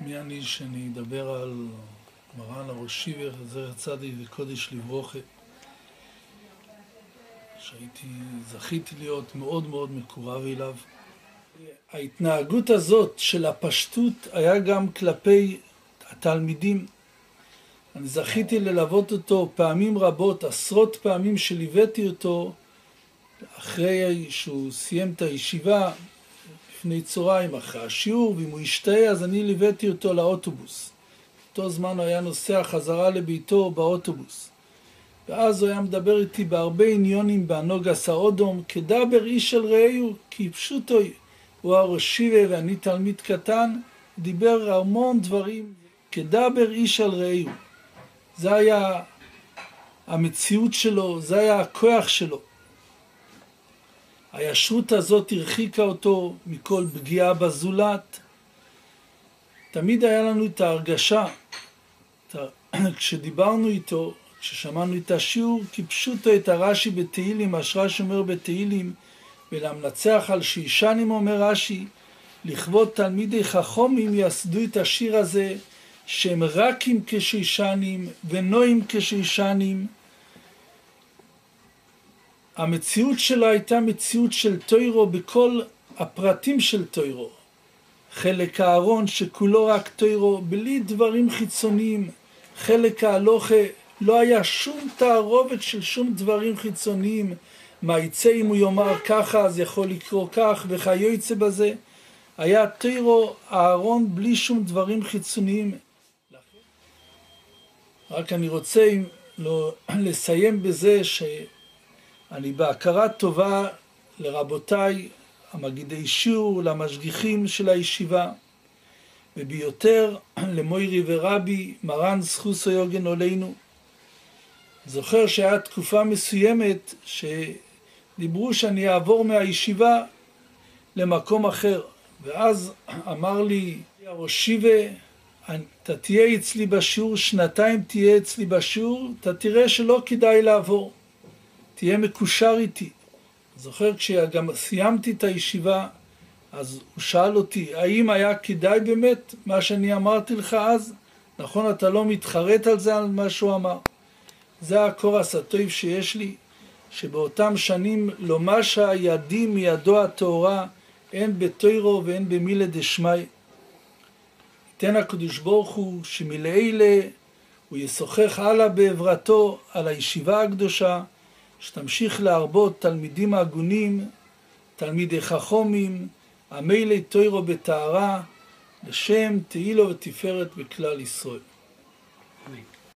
מי אני שאני אדבר על מרן הראש שיבר, זכר צדיק וקודש לברוכה, זכיתי להיות מאוד מאוד מקורב אליו. ההתנהגות הזאת של הפשטות היה גם כלפי התלמידים. אני זכיתי ללוות אותו פעמים רבות, עשרות פעמים שליוויתי אותו אחרי שהוא סיים את הישיבה, לפני צהריים, אחרי השיעור, ואם הוא ישתהה אז אני ליוויתי אותו לאוטובוס. באותו זמן הוא היה נוסע חזרה לביתו באוטובוס. ואז הוא היה מדבר איתי בהרבה עניונים בענוג הסעודום, כדבר איש אל רעהו, כי פשוטו הוא הראש שיבר ואני תלמיד קטן, דיבר המון דברים, כדבר איש אל רעהו. זה היה המציאות שלו, זה היה הכוח שלו. הישרות הזאת הרחיקה אותו מכל פגיעה בזולת. תמיד היה לנו את ההרגשה, כשדיברנו איתו, כששמענו את השיעור, כי פשוטו את הרש"י בתהילים, רש"י אומר בתהילים, ולמנצח על שישנים אומר רש"י, לכבוד תלמידי חכמים יסדו את השיר הזה, שהם רכים כשישנים ונועים כשישנים. המציאות שלה הייתה מציאות של תוירו בכל הפרטים של תוירו. חלק הארון שכולו רק תוירו, בלי דברים חיצוניים. חלק ההלוכה לא היה שום תערובת של שום דברים חיצוניים. מה יצא אם הוא יאמר ככה אז יכול לקרוא כך וכיוצא בזה. היה תוירו הארון בלי שום דברים חיצוניים. רק אני רוצה לסיים בזה שאני בהכרת טובה לרבותיי המגידי שיעור, למשגיחים של הישיבה, וביותר למוירי ורבי מרן זכוסו יוגן עולנו. זוכר שהיה תקופה מסוימת שדיברו שאני אעבור מהישיבה למקום אחר, ואז אמר לי הראש שיבר, אתה תהיה אצלי בשיעור, שנתיים תהיה אצלי בשיעור, אתה תראה שלא כדאי לעבור, תהיה מקושר איתי. זוכר כשגם סיימתי את הישיבה, אז הוא שאל אותי, האם היה כדאי באמת מה שאני אמרתי לך אז? נכון, אתה לא מתחרט על זה, על מה שהוא אמר. זה הקורס הטוב שיש לי, שבאותם שנים לא משה ידי מידו התורה, אין בתוירו ואין במילה דשמי. תן הקדוש ברוך הוא שמלעילה הוא ישוחח הלאה בעברתו על הישיבה הקדושה, שתמשיך להרבות תלמידים הגונים, תלמידי חכמים, עמלי תוירו בתארה, לשם תהילו ותפארת בכלל ישראל.